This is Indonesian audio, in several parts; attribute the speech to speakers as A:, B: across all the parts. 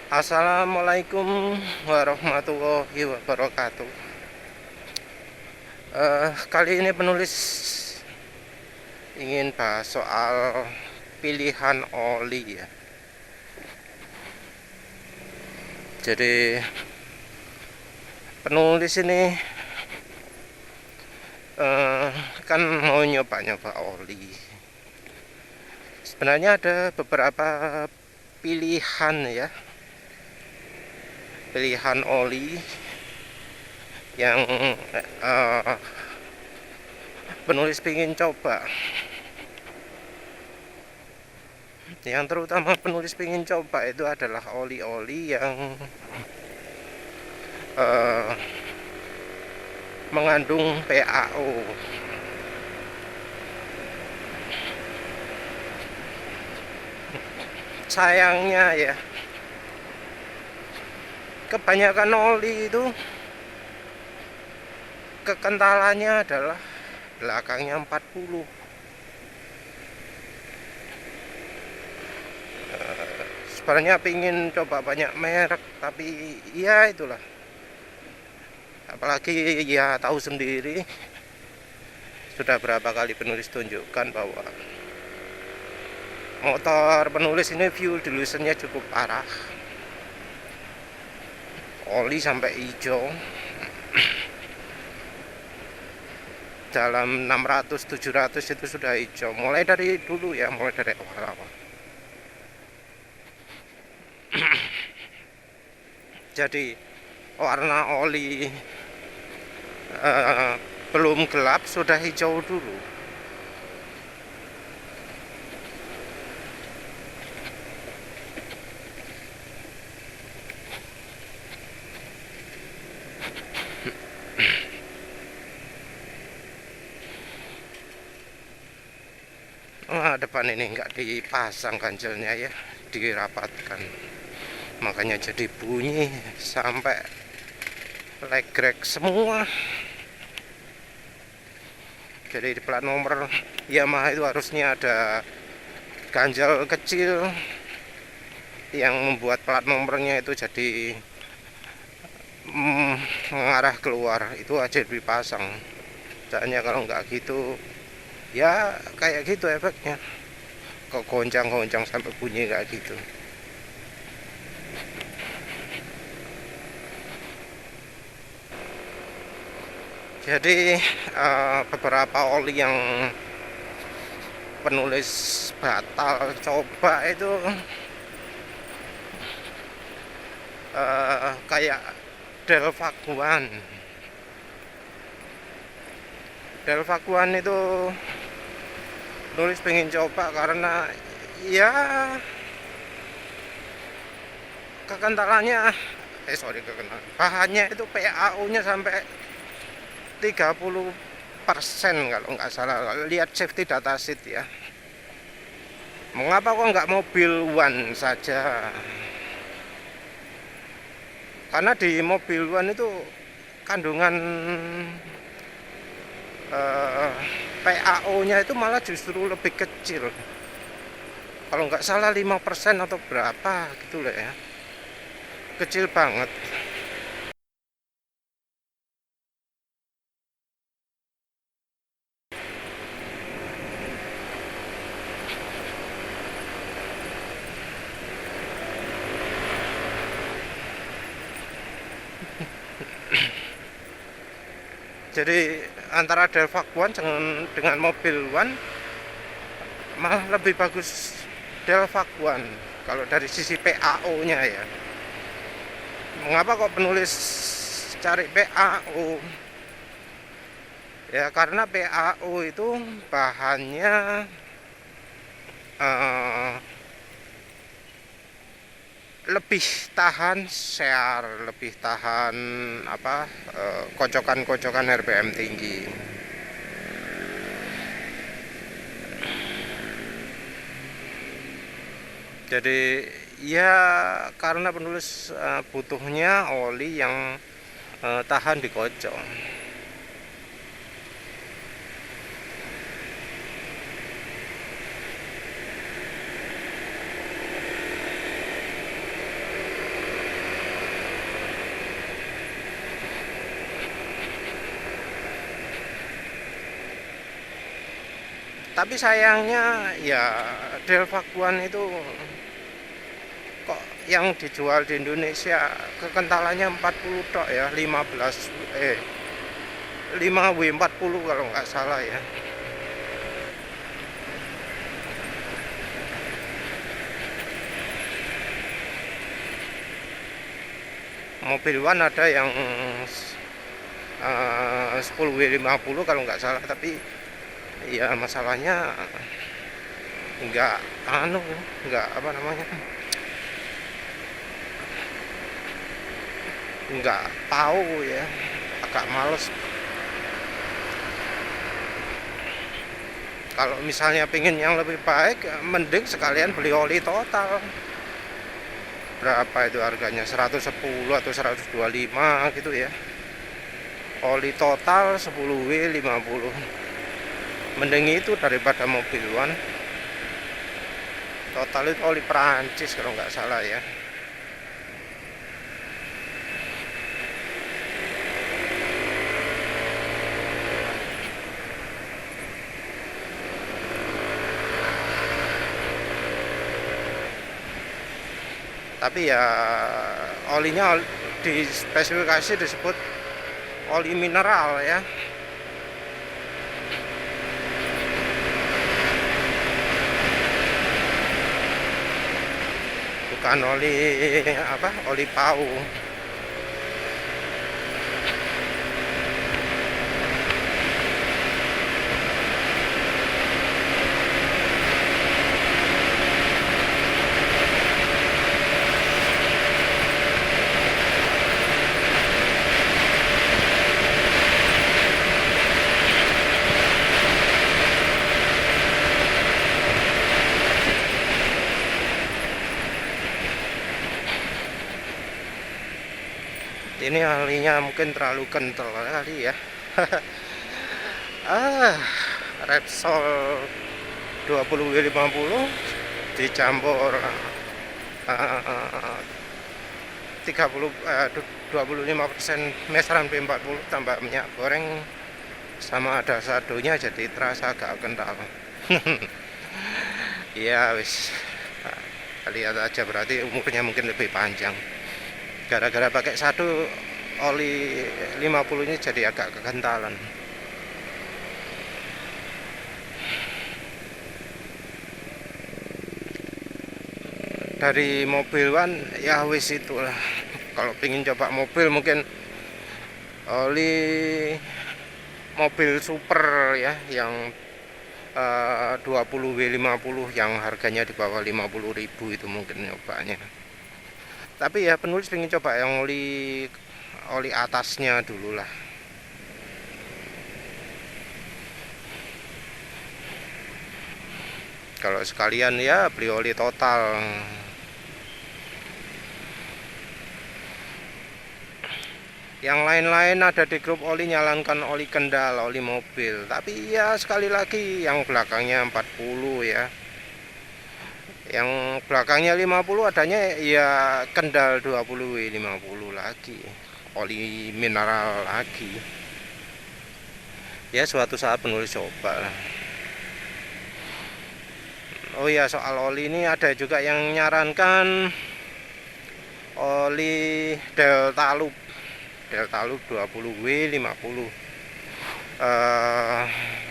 A: Assalamualaikum warahmatullahi wabarakatuh. Kali ini penulis ingin bahas soal pilihan oli ya. Jadi penulis ini kan mau nyoba-nyoba oli. Sebenarnya ada beberapa pilihan ya, pilihan oli yang penulis ingin coba. Yang terutama penulis ingin coba itu adalah oli-oli yang mengandung PAO. Sayangnya ya, kebanyakan oli itu kekentalannya adalah belakangnya 40. Sebenarnya pingin coba banyak merek, tapi ya itulah, apalagi ya tahu sendiri, sudah berapa kali penulis tunjukkan bahwa motor penulis ini fuel dilutionnya cukup parah, oli sampai hijau dalam 600-700 itu sudah hijau, mulai dari dulu ya, mulai dari awal-awal. Jadi warna oli belum gelap sudah hijau dulu. Depan ini nggak dipasang ganjelnya ya, dirapatkan, makanya jadi bunyi sampai legrek semua. Jadi di plat nomor Yamaha itu harusnya ada ganjel kecil yang membuat plat nomornya itu jadi mengarah keluar, itu aja dipasang. Soalnya kalau nggak gitu ya kayak gitu efeknya, kok goncang-goncang sampai bunyi kayak gitu. Jadi beberapa oli yang penulis batal coba itu kayak Delvaguan. Delvaguan itu nulis pengen coba karena ya kekentalannya bahannya itu PAO nya sampai 30% kalau nggak salah, lihat safety data sheet ya. Mengapa kok nggak mobil one saja? Karena di mobil one itu kandungan PAO-nya itu malah justru lebih kecil. Kalau nggak salah 5% atau berapa gitu lah ya. Kecil banget. Jadi antara Delvaguan dengan mobil one malah lebih bagus Delvaguan kalau dari sisi PAO-nya ya. Mengapa kok penulis cari PAO? Ya karena PAO itu bahannya lebih tahan share, lebih tahan kocokan-kocokan RPM tinggi. Jadi ya karena penulis butuhnya oli yang tahan di kocok. Tapi sayangnya ya Delvaguan itu kok yang dijual di Indonesia kekentalannya 40 tok ya, 5W40 kalau nggak salah ya. Mobil One ada yang 10W50 kalau nggak salah, tapi ya masalahnya nggak nggak apa namanya, nggak tahu ya, agak males. Kalau misalnya pengen yang lebih baik, mending sekalian beli oli total. Berapa itu harganya, 110 atau 125 gitu ya. Oli total 10W50, mending itu daripada mobil One. Total itu oli Perancis kalau nggak salah ya. Tapi ya olinya di spesifikasi disebut oli mineral ya. Bukan oli apa, oli PAU. Ini olinya mungkin terlalu kental kali ya. Repsol 20W50 dicampur 25% meseran P40 tambah minyak goreng sama ada sadonya, jadi terasa agak kental. Ya wis, lihat aja, berarti umurnya mungkin lebih panjang. Gara-gara pakai satu oli 50 ini jadi agak kekentalan. Dari mobil One ya wis itulah. Kalau pengen coba mobil mungkin oli mobil super ya, yang 20W50 yang harganya di bawah 50.000 itu mungkin nyobanya. Tapi ya penulis pengen coba yang oli atasnya dulu lah. Kalau sekalian ya beli oli total. Yang lain-lain ada di grup oli, nyalakan oli kendal, oli mobil. Tapi ya sekali lagi yang belakangnya 40 ya. Yang belakangnya 50 adanya ya kendal 20W50 lagi, oli mineral lagi. Ya suatu saat penulis coba lah. Oh ya, soal oli ini ada juga yang nyarankan oli Deltalub 20W50,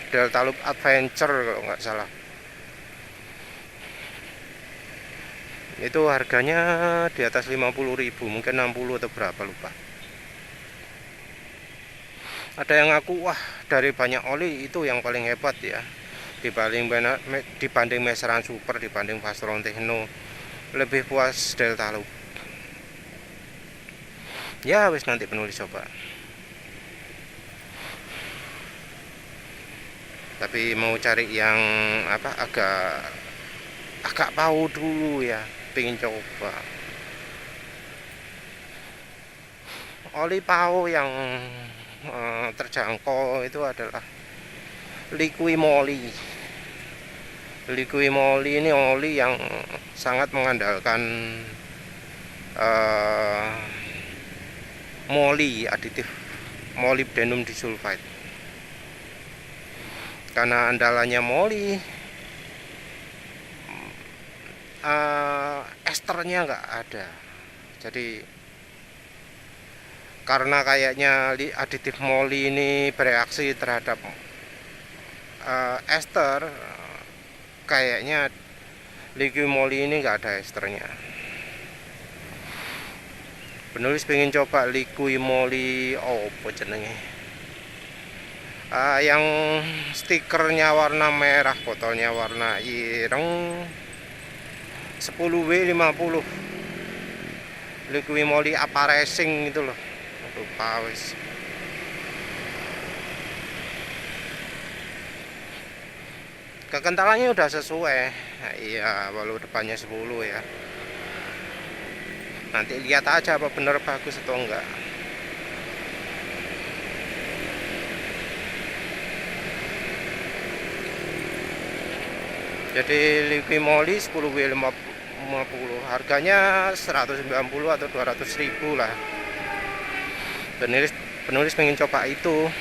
A: Deltalub Adventure kalau nggak salah. Itu harganya di atas 50.000, mungkin 60 atau berapa lupa. Ada yang ngaku wah dari banyak oli itu yang paling hebat ya, dibanding meseran super, dibanding Fastron Techno, lebih puas Deltalub. Ya wis, nanti penulis coba. Tapi mau cari yang apa, agak tahu dulu ya, pengen coba oli PAU yang terjangkau itu adalah Liqui Moly. Liqui Moly ini oli yang sangat mengandalkan moly aditif, molybdenum disulfide. karena andalanya Moli. Esternya nggak ada, jadi karena kayaknya aditif Moli ini bereaksi terhadap ester, kayaknya liquid Moli ini nggak ada esternya. Penulis pengen coba liquid Moli apa jenenge, yang stikernya warna merah, botolnya warna ireng, 10W50 liquid Moli apa racing gitu loh, lupa wis. Kekentalannya udah sesuai. Nah, iya, walau depannya 10 ya. Nanti lihat aja apa bener bagus atau enggak. Jadi liquid Moli 10W50, harganya 190 atau 200.000 lah. Penulis pengen coba itu.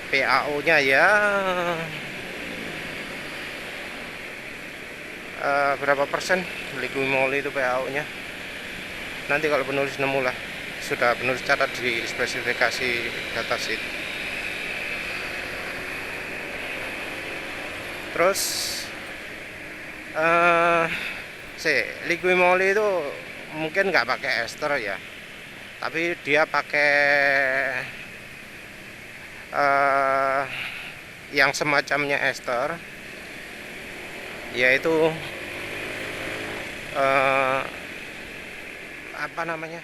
A: PAO-nya ya berapa persen liquid Moli itu PAO-nya. Nanti kalau penulis nemu lah, sudah penulis catat di spesifikasi datasheet. Terus liquid Moli itu mungkin nggak pakai ester ya, tapi dia pakai yang semacamnya ester, yaitu apa namanya,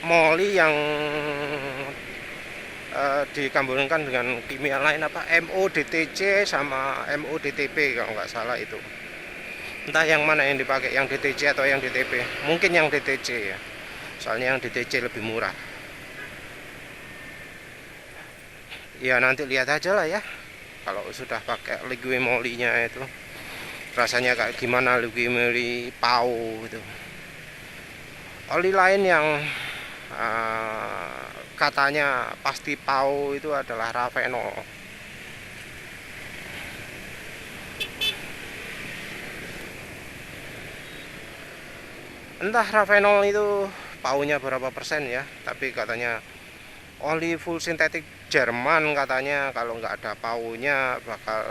A: Moli yang digabungkan dengan kimia lain, apa MODTC sama MODTP kalau nggak salah itu. Entah yang mana yang dipakai, yang DTC atau yang DTP. Mungkin yang DTC ya, soalnya yang DTC lebih murah. Ya nanti lihat aja lah ya, kalau sudah pakai liquid Molinya itu rasanya kayak gimana liquid Moli PAO itu. Oli lain yang katanya pasti PAO itu adalah Ravenol. Entah Ravenol itu PAO-nya berapa persen ya, tapi katanya oli full sintetik Jerman, katanya kalau nggak ada PAO-nya bakal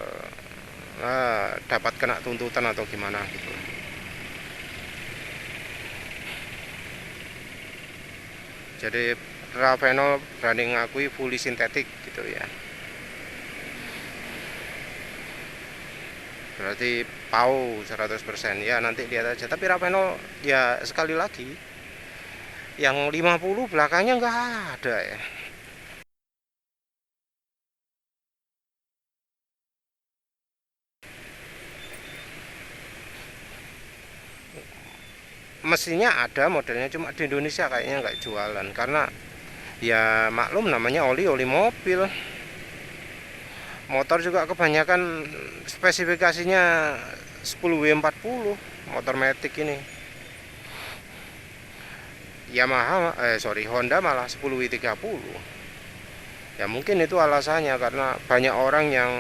A: dapat kena tuntutan atau gimana gitu. Jadi Ravenol berani ngakui fully sintetik gitu ya. Berarti PAO 100% ya, nanti lihat aja. Tapi Ravenol ya sekali lagi yang 50 belakangnya nggak ada ya. Mestinya ada modelnya, cuma di Indonesia kayaknya nggak jualan, karena ya maklum namanya oli mobil. Motor juga kebanyakan spesifikasinya 10W40 motor matic ini. Yamaha Honda malah 10W30. Ya mungkin itu alasannya, karena banyak orang yang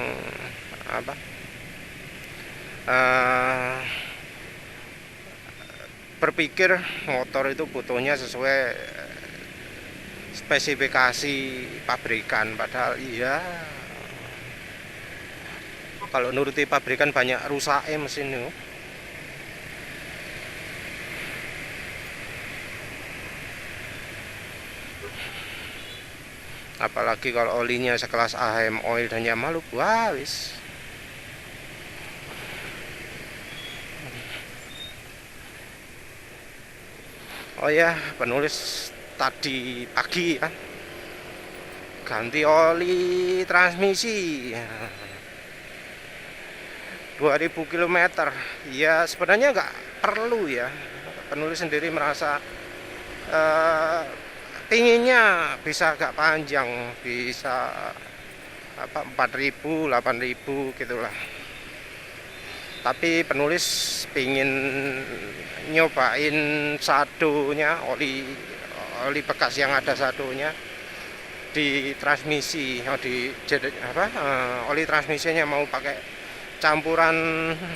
A: apa berpikir motor itu butuhnya sesuai spesifikasi pabrikan, padahal iya, kalau nuruti pabrikan banyak rusaknya mesin itu. Apalagi kalau olinya sekelas AHM Oil dan Yamaluk, wah wis. Oh ya, penulis tadi pagi ya ganti oli transmisi 2000 km. Ya sebenarnya nggak perlu ya, penulis sendiri merasa pinginnya bisa agak panjang, bisa apa 4.000 8.000 gitulah. Tapi penulis pingin nyobain sadonya, oli bekas yang ada sadonya di transmisi, oli transmisinya mau pakai campuran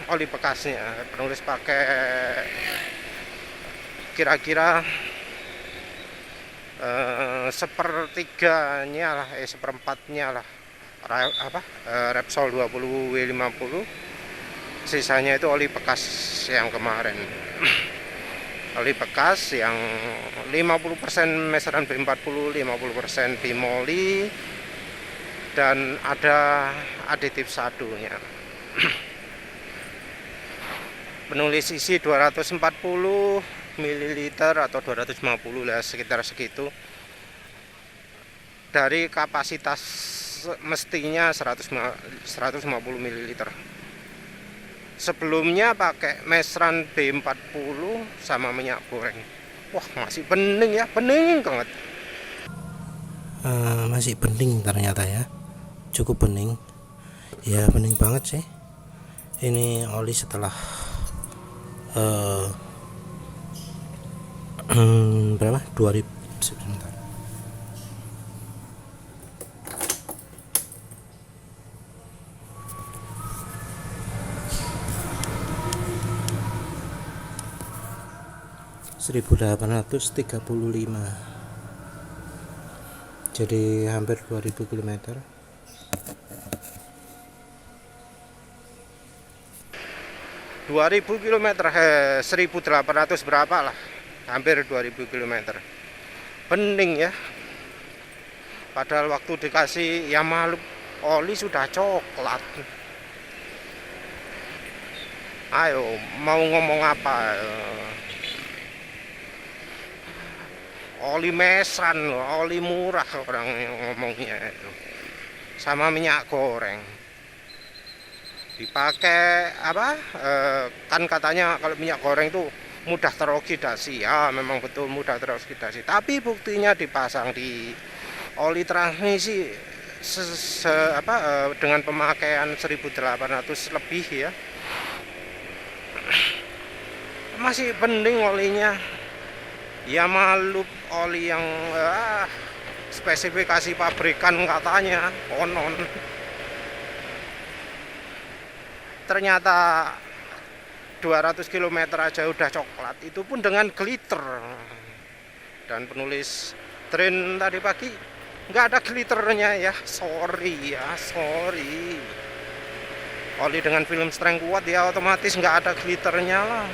A: oli bekasnya. Penulis pakai kira-kira sepertiganya lah, seperempatnya lah, Repsol 20 W50, sisanya itu oli bekas yang kemarin. Oli bekas yang 50% meseran B40, 50% bimoli, dan ada aditif sadonya. Penulis isi 240 ml atau 250 lah, sekitar segitu. Dari kapasitas mestinya 150 ml. Sebelumnya pakai mesran B40 sama minyak goreng. Wah, masih bening ya, bening banget.
B: Masih bening ternyata ya, cukup bening ya, bening banget sih. Ini oli setelah berapa 2000 sebentar. (1835), jadi hampir 2000 km.
A: 2000 km, 1800 berapa lah, hampir 2000 km. Bening ya. Padahal waktu dikasih ya malu, oli sudah coklat. Ayo, mau ngomong apa? Oli mesran, oli murah orang yang ngomongnya itu. Sama minyak goreng. Dipakai apa? Kan katanya kalau minyak goreng itu mudah teroksidasi. Ya, memang betul mudah teroksidasi. Tapi buktinya dipasang di oli transmisi dengan pemakaian 1800 lebih ya. Masih bening olinya. Ya malu, oli yang spesifikasi pabrikan katanya konon. Ternyata 200 km aja udah coklat, itu pun dengan glitter. Dan penulis tren tadi pagi nggak ada glitternya ya, sorry. Oli dengan film strength kuat ya otomatis nggak ada glitternya lah.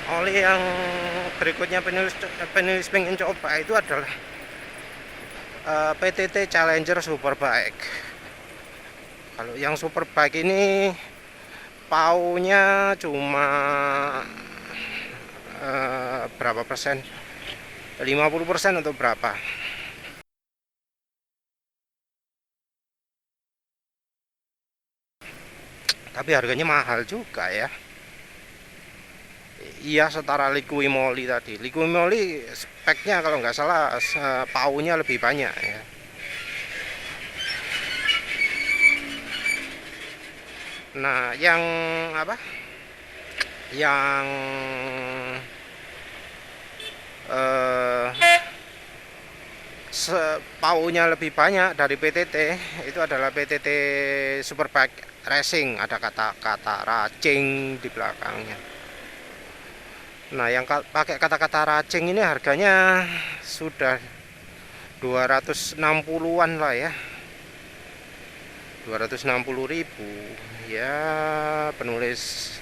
A: Oli yang berikutnya penulis pengen coba itu adalah PTT Challenger Superbike. Kalau yang Superbike ini paunya cuma berapa persen? 50% atau berapa? Tapi harganya mahal juga ya. Iya, setara Liqui Moly tadi. Liqui Moly speknya kalau nggak salah paunya lebih banyak ya. Nah, yang apa? Yang paunya lebih banyak dari PTT itu adalah PTT Superbike Racing. Ada kata-kata racing di belakangnya. Nah, yang pakai kata-kata racing ini harganya sudah 260-an lah ya. 260.000 ya, penulis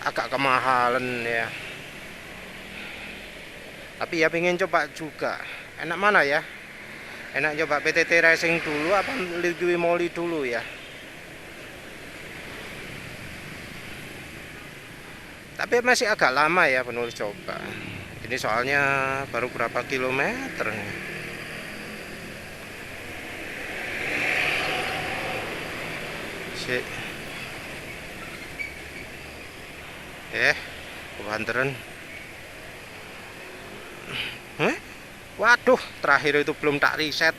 A: agak kemahalan ya. Tapi ya pengen coba juga. Enak mana ya? Enak coba PTT Racing dulu apa Liqui Moly dulu ya? Tapi masih agak lama ya penulis coba. Ini soalnya baru berapa kilometer nih. Sik. Kebanteran. Waduh, terakhir itu belum tak reset.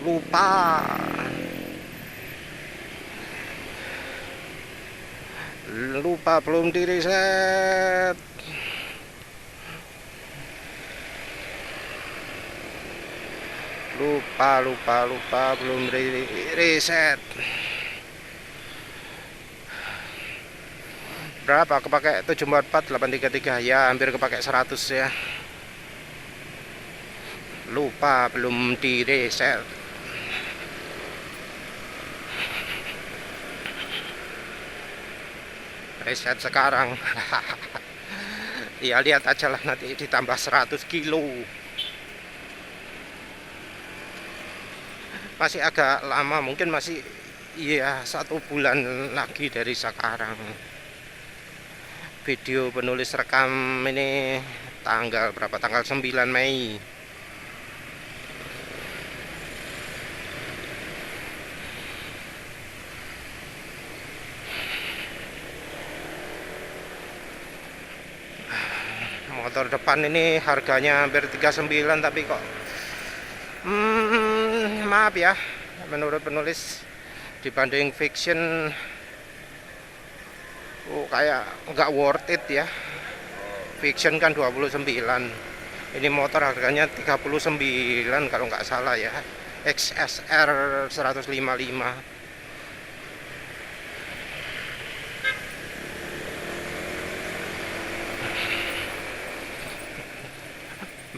A: Lupa. Belum di reset. Lupa belum reset. Berapa kepake? 744 833 ya, hampir kepake 100 ya. Lupa belum di reset. Reset sekarang. Ya lihat aja lah, nanti ditambah 100 kilo. Masih agak lama, mungkin masih ya 1 bulan lagi dari sekarang. Video penulis rekam ini tanggal berapa? Tanggal 9 Mei. Motor depan ini harganya hampir 39, tapi kok maaf ya, menurut penulis dibanding fiction kayak nggak worth it ya. Fiction kan 29, ini motor harganya 39 kalau nggak salah ya, XSR 155.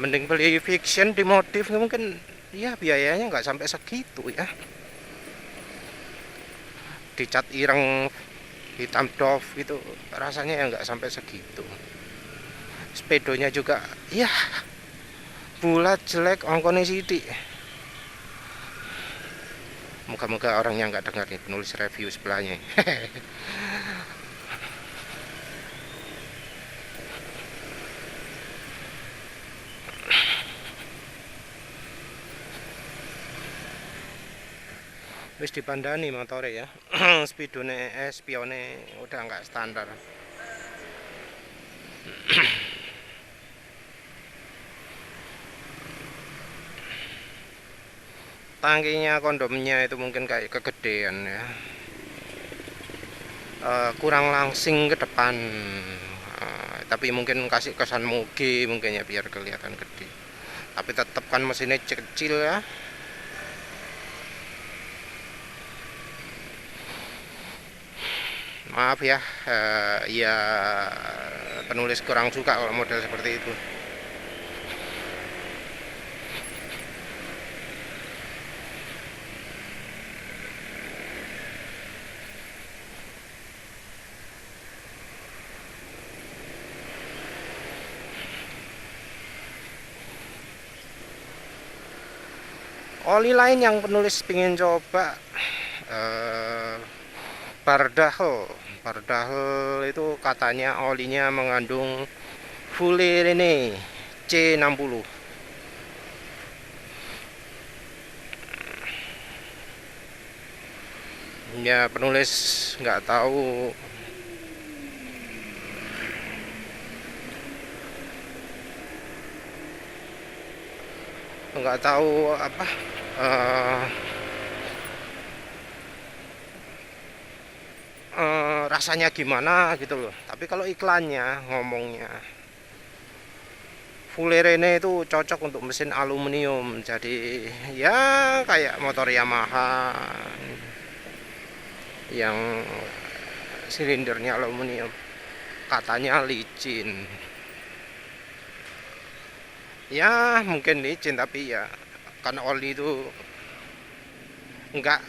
A: Mending beli fiction dimodif, mungkin ya biayanya nggak sampai segitu ya. Dicat ireng hitam doff itu rasanya ya nggak sampai segitu. Sepedonya juga ya bulat jelek, ongkone sidik. Moga-moga orangnya nggak dengar nih penulis review sebelahnya. Wis dipandani motore ya. Spidone spione udah nggak standar. Tangkinya kondomnya itu mungkin kayak kegedean ya. Kurang langsing ke depan. Tapi mungkin kasih kesan mugi mungkin ya, biar kelihatan gede. Tapi tetap kan mesinnya kecil ya. Maaf ya, ya penulis kurang suka kalau model seperti itu. Oli lain yang penulis pingin coba, Bardahel itu katanya olinya mengandung fullerene C60. Ya penulis nggak tahu apa rasanya gimana gitu loh. Tapi kalau iklannya ngomongnya fullerene itu cocok untuk mesin aluminium, jadi ya kayak motor Yamaha yang silindernya aluminium, katanya licin. Ya mungkin licin, tapi ya kan oli itu enggak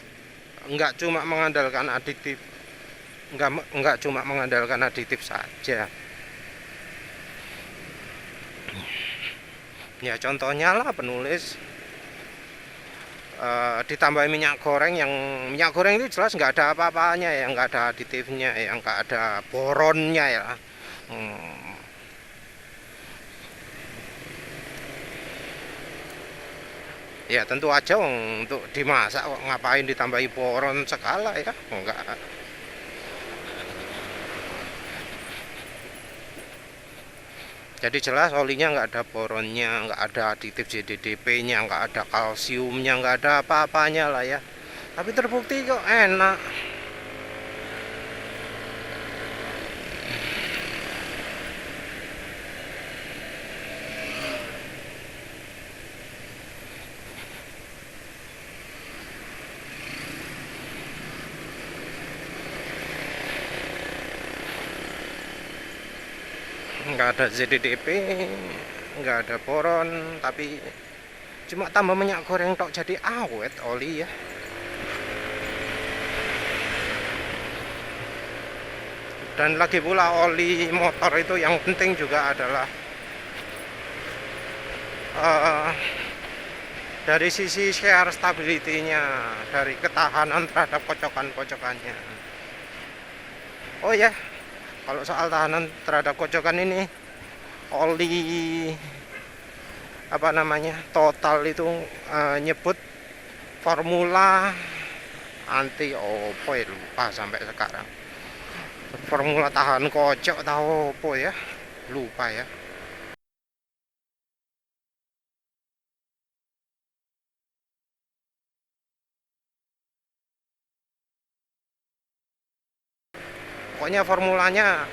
A: cuma mengandalkan aditif, enggak cuma mengandalkan aditif saja. Ya contohnya lah penulis ditambah minyak goreng, yang minyak goreng itu jelas nggak ada apa-apanya ya, nggak ada aditifnya ya, nggak ada boronnya ya. Hmm. Ya tentu aja untuk dimasak kok ngapain ditambahi boron segala ya, enggak. Jadi jelas olinya nggak ada boronnya, nggak ada aditif JDDP-nya, nggak ada kalsiumnya, nggak ada apa-apanya lah ya. Tapi terbukti kok enak. Nggak ada ZDDP, nggak ada boron, tapi cuma tambah minyak goreng tok jadi awet oli ya. Dan lagi pula oli motor itu yang penting juga adalah dari sisi share stability-nya, dari ketahanan terhadap kocokan-kocokannya. Oh ya, kalau soal tahanan terhadap kocokan ini, oli apa namanya Total itu nyebut formula anti opo ya, lupa sampai sekarang. Formula tahan kocok tahu opo ya, lupa ya. Pokoknya formulanya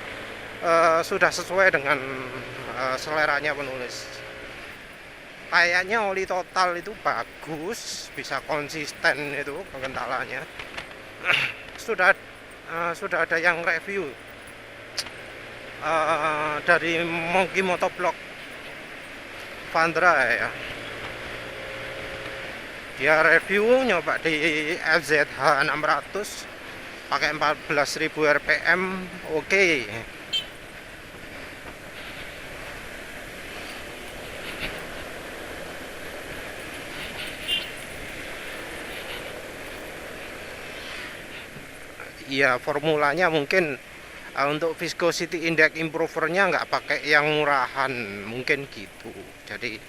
A: sudah sesuai dengan seleranya penulis. Kayaknya oli Total itu bagus, bisa konsisten itu kekentalannya. Sudah ada yang review dari Monkey Motovlog Vandra ya. Dia review nyoba di LZH 600 pakai 14.000 rpm, oke. Ya formulanya mungkin untuk viscosity index improvernya nggak pakai yang murahan, mungkin gitu. Jadi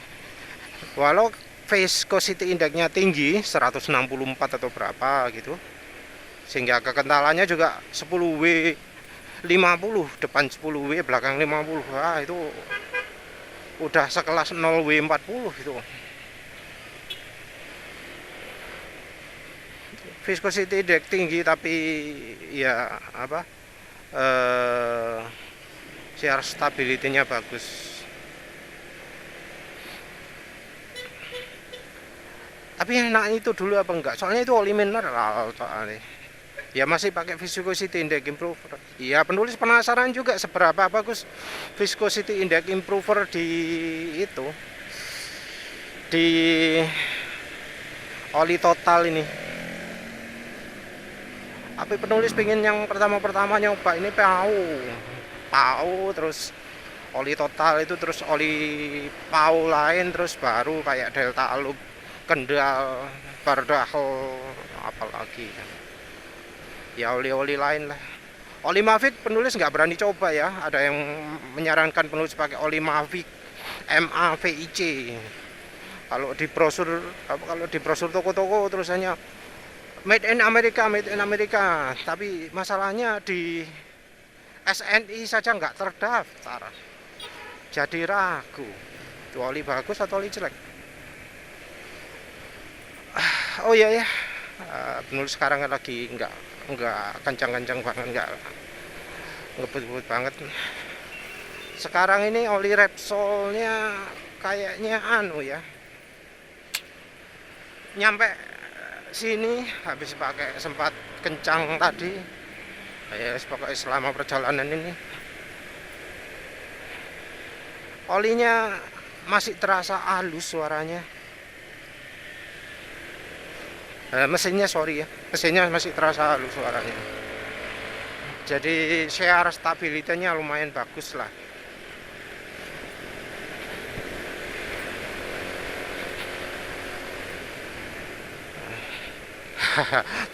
A: walau viscosity indexnya tinggi 164 atau berapa gitu, sehingga kekentalannya juga 10W 50, depan 10W belakang 50. Wah, itu udah sekelas 0W 40 itu. Viscosity index tinggi tapi ya apa shear stability-nya bagus. Tapi enak itu dulu apa enggak? Soalnya itu oli mineral soalnya. Ya masih pakai viscosity index improver. Ya penulis penasaran juga seberapa bagus viscosity index improver di itu, di oli Total ini. Tapi penulis pengen yang pertama nyoba ini PAU terus oli Total itu, terus oli PAU lain, terus baru kayak Delta Loop, Kendal, Bardahel, apalagi ya oli-oli lain lah. Oli Mavic penulis nggak berani coba ya. Ada yang menyarankan penulis pakai oli Mavic MAVIC. Kalau di brosur toko-toko tulisannya made in America, tapi masalahnya di SNI saja nggak terdaftar. Jadi ragu, itu oli bagus atau oli jelek. Oh iya ya, penulis sekarang lagi nggak kencang-kencang banget, nggak ngebut-ngebut banget. Sekarang ini oli Repsolnya kayaknya ya, nyampe sini habis pakai sempat kencang tadi ya, pokoknya selama perjalanan ini olinya masih terasa halus suaranya. Mesinnya masih terasa halus suaranya. Jadi share stabilitasnya lumayan bagus lah.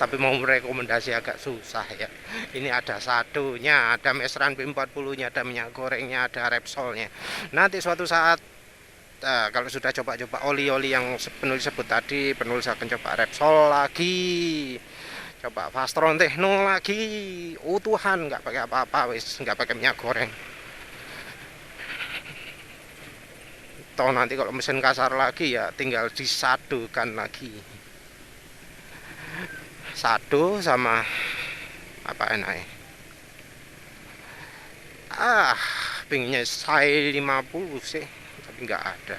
A: Tapi mau merekomendasi agak susah ya. Ini ada sadonya, ada mesran B40-nya, ada minyak gorengnya, ada Repsolnya. Nanti suatu saat kalau sudah coba-coba oli-oli yang penulis sebut tadi, penulis akan coba Repsol lagi, coba Fastron Techno lagi, utuhan, nggak pakai apa-apa, wis nggak pakai minyak goreng. Toh nanti kalau mesin kasar lagi ya tinggal disadukan lagi. Sado sama apa enaknya? Pinginnya saya 50 sih, tapi nggak ada.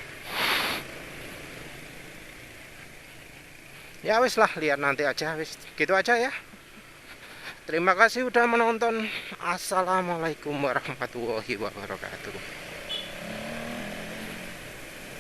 A: Ya wis lah, lihat nanti aja, wis gitu aja ya. Terima kasih udah menonton. Assalamualaikum warahmatullahi wabarakatuh.